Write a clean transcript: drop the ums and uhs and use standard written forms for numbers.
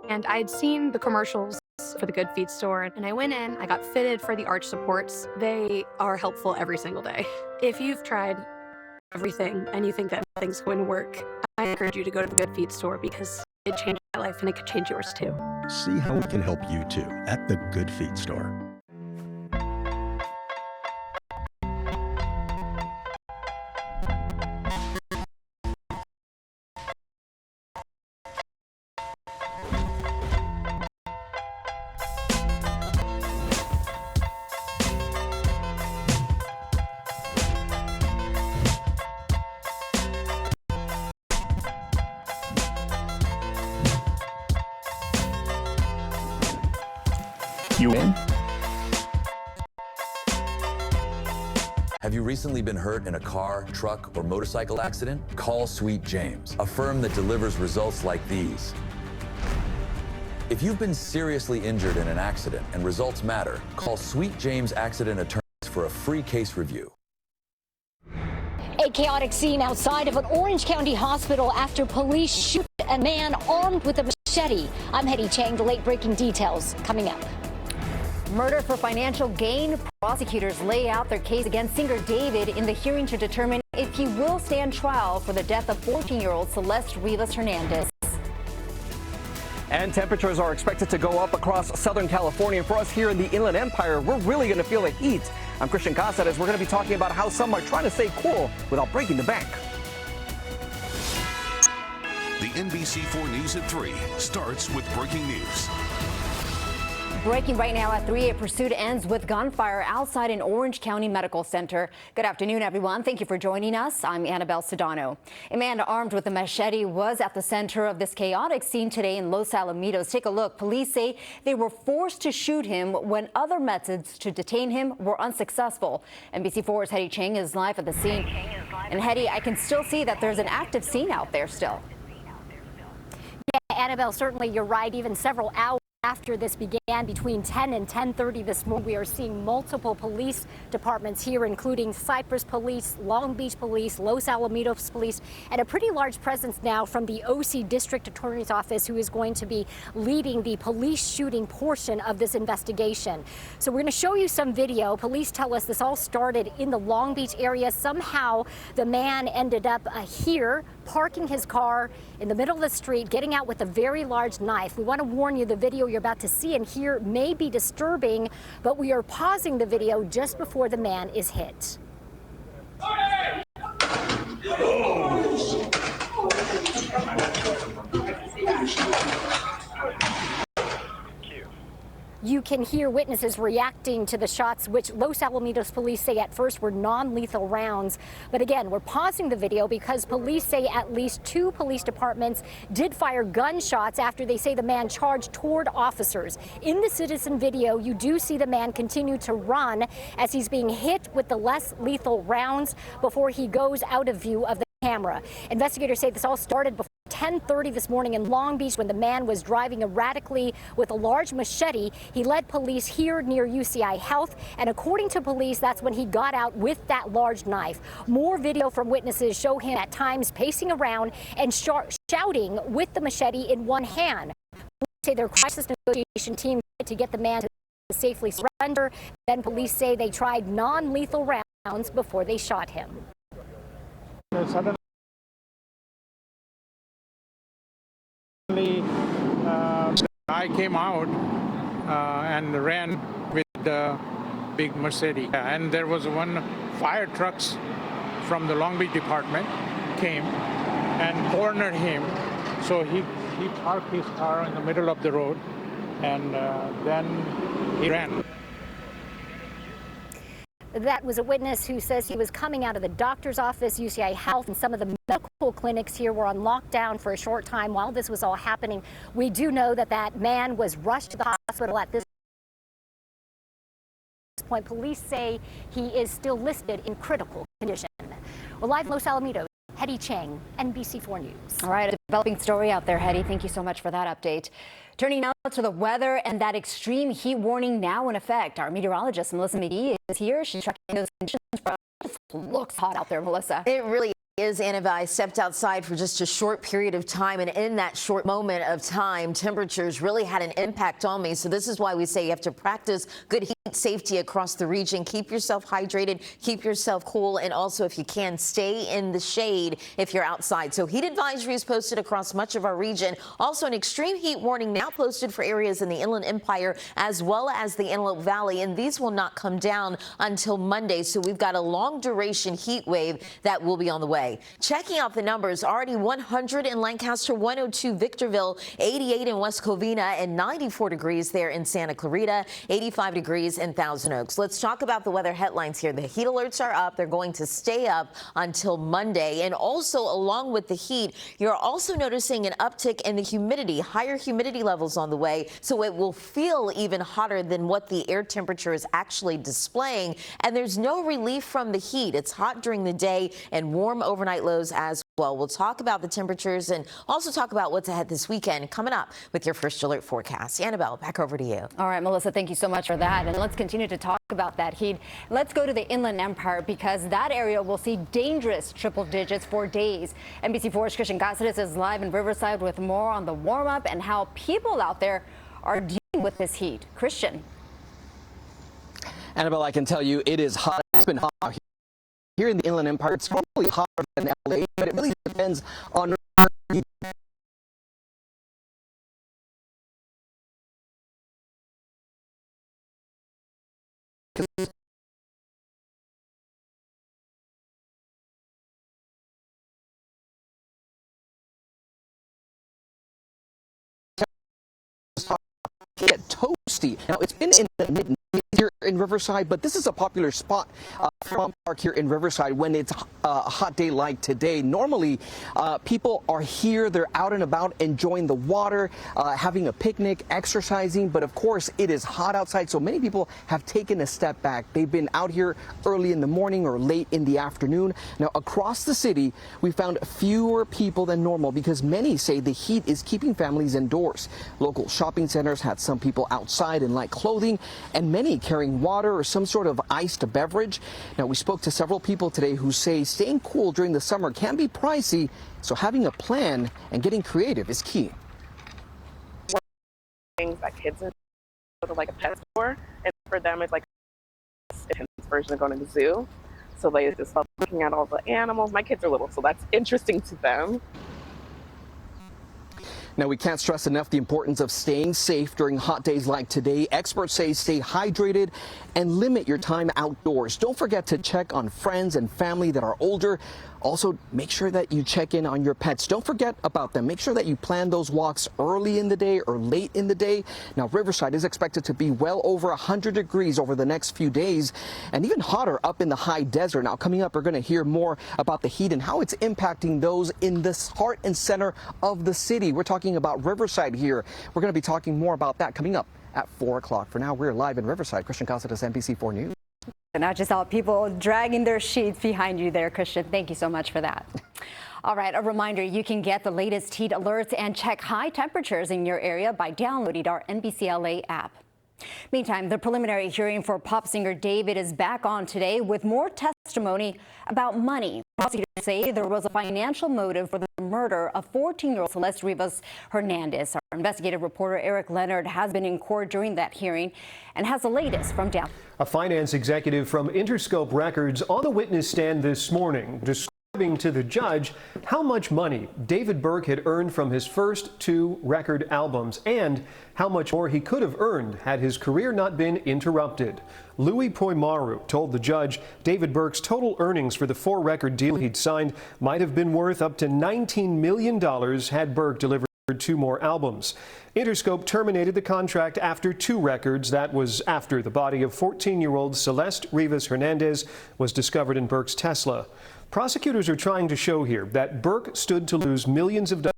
And I'd seen the commercials for the Good Feet store, and I went in, I got fitted for the arch supports. They are helpful every single day. If you've tried everything and you think that nothing's going to work, I encourage you to go to the Good Feet store because it changed my life and it could change yours too. See how it can help you too at the Good Feet store. You in? Have you recently been hurt in a car, truck, or motorcycle accident? Call Sweet James, a firm that delivers results like these. If you've been seriously injured in an accident and results matter, call Sweet James Accident Attorneys for a free case review. A chaotic scene outside of an Orange County hospital after police shoot a man armed with a machete. I'm Hetty Chang. The late-breaking details coming up. Murder for financial gain. Prosecutors lay out their case against singer David in the hearing to determine if he will stand trial for the death of 14-year-old Celeste Rivas Hernandez. And temperatures are expected to go up across Southern California. For us here in the Inland Empire, we're really going to feel the heat. I'm Christian Casares. We're going to be talking about how some are trying to stay cool without breaking the bank. The NBC4 News at 3 starts with breaking news. Breaking right now at 3, a pursuit ends with gunfire outside an Orange County Medical Center. Good afternoon, everyone. Thank you for joining us. I'm Annabelle Sedano. A man armed with a machete was at the center of this chaotic scene today in Los Alamitos. Take a look. Police say they were forced to shoot him when other methods to detain him were unsuccessful. NBC4's Hetty Chang is live at the scene. And Hetty, I can still see that there's an active scene out there still. Yeah, Annabelle, certainly you're right. Even several hours after this began, between 10 and 10:30 this morning, we are seeing multiple police departments here, including Cypress Police, Long Beach Police, Los Alamitos Police, and a pretty large presence now from the OC District Attorney's Office, who is going to be leading the police shooting portion of this investigation. So we're going to show you some video. Police tell us this all started in the Long Beach area. Somehow the man ended up here, parking his car in the middle of the street, getting out with a very large knife. We want to warn you, the video you're about to see and hear may be disturbing, but we are pausing the video just before the man is hit. You can hear witnesses reacting to the shots, which Los Alamitos police say at first were non-lethal rounds. But again, we're pausing the video because police say at least 2 police departments did fire gunshots after they say the man charged toward officers. In the citizen video, you do see the man continue to run as he's being hit with the less lethal rounds before he goes out of view of the camera. Investigators say this all started before 10:30 this morning in Long Beach when the man was driving erratically with a large machete. He led police here near UCI Health, and according to police, that's when he got out with that large knife. More video from witnesses show him at times pacing around and shouting with the machete in one hand. Police say their crisis negotiation team tried to get the man to safely surrender. Then police say they tried non-lethal rounds before they shot him. I came out and ran with the big machete, and there was one fire trucks from the Long Beach department came and cornered him, so he parked his car in the middle of the road, and then he ran. That was a witness who says he was coming out of the doctor's office, UCI Health, and some of the medical clinics here were on lockdown for a short time while this was all happening. We do know that that man was rushed to the hospital at this point. Police say he is still listed in critical condition. Well, live in Los Alamitos, Hetty Chang, NBC4 News. All right, a developing story out there, Hetty. Thank you so much for that update. Turning now to the weather and that extreme heat warning now in effect. Our meteorologist, Melissa McGee, is here. She's tracking those conditions for us. It looks hot out there, Melissa. It really Is Annabelle. I stepped outside for just a short period of time, and in that short moment of time, temperatures really had an impact on me. So this is why we say you have to practice good heat safety across the region. Keep yourself hydrated, keep yourself cool, and also, if you can, stay in the shade if you're outside. So heat advisories posted across much of our region. Also, an extreme heat warning now posted for areas in the Inland Empire as well as the Antelope Valley, and these will not come down until Monday. So we've got a long duration heat wave that will be on the way. Checking out the numbers, already 100 in Lancaster, 102 Victorville, 88 in West Covina, and 94 degrees there in Santa Clarita, 85 degrees in Thousand Oaks. Let's talk about the weather headlines here. The heat alerts are up. They're going to stay up until Monday. And also, along with the heat, you're also noticing an uptick in the humidity, higher humidity levels on the way. So it will feel even hotter than what the air temperature is actually displaying. And there's no relief from the heat. It's hot during the day and warm overnight lows as well. We'll talk about the temperatures and also talk about what's ahead this weekend coming up with your First Alert forecast. Annabelle, back over to you. All right, Melissa, thank you so much for that. And let's continue to talk about that heat. Let's go to the Inland Empire because that area will see dangerous triple digits for days. NBC4's Christian Cáceres is live in Riverside with more on the warm up and how people out there are dealing with this heat. Christian. Annabelle, I can tell you it is hot. It's been hot out here in the Inland Empire. It's probably hotter than LA, but it really depends on get toasty. Now, it's been in the mid here in Riverside, but this is a popular spot from park here in Riverside when it's a hot day like today. Normally, people are here, they're out and about enjoying the water, having a picnic, exercising, but of course it is hot outside, so many people have taken a step back. They've been out here early in the morning or late in the afternoon. Now, across the city, we found fewer people than normal because many say the heat is keeping families indoors. Local shopping centers had some people outside in light clothing, and many carrying water or some sort of iced beverage. Now, we spoke to several people today who say staying cool during the summer can be pricey, so having a plan and getting creative is key. Things that kids go to like a pet store, and for them it's like a version of going to the zoo. So they just love looking at all the animals. My kids are little, so that's interesting to them. Now, we can't stress enough the importance of staying safe during hot days like today. Experts say stay hydrated and limit your time outdoors. Don't forget to check on friends and family that are older. Also, make sure that you check in on your pets. Don't forget about them. Make sure that you plan those walks early in the day or late in the day. Now, Riverside is expected to be well over 100 degrees over the next few days and even hotter up in the high desert. Now, coming up, we're going to hear more about the heat and how it's impacting those in the heart and center of the city. We're talking about Riverside here. We're going to be talking more about that coming up at 4 o'clock. For now, we're live in Riverside. Christian Cáceres, NBC4 News. And I just saw people dragging their sheets behind you there, Christian. Thank you so much for that. All right, a reminder, you can get the latest heat alerts and check high temperatures in your area by downloading our NBCLA app. Meantime, the preliminary hearing for pop singer David is back on today with more testimony about money. Prosecutors say there was a financial motive for the murder of 14-year-old Celeste Rivas Hernandez. Our investigative reporter Eric Leonard has been in court during that hearing and has the latest from down. A finance executive from Interscope Records on the witness stand this morning, describing to the judge how much money David Burke had earned from his first 2 record albums and how much more he could have earned had his career not been interrupted. Louis Poimaru told the judge David Burke's total earnings for the 4-record deal he'd signed might have been worth up to $19 million had Burke delivered 2 more albums. Interscope terminated the contract after 2 records. That was after the body of 14-year-old Celeste Rivas Hernandez was discovered in Burke's Tesla. Prosecutors are trying to show here that Burke stood to lose millions of dollars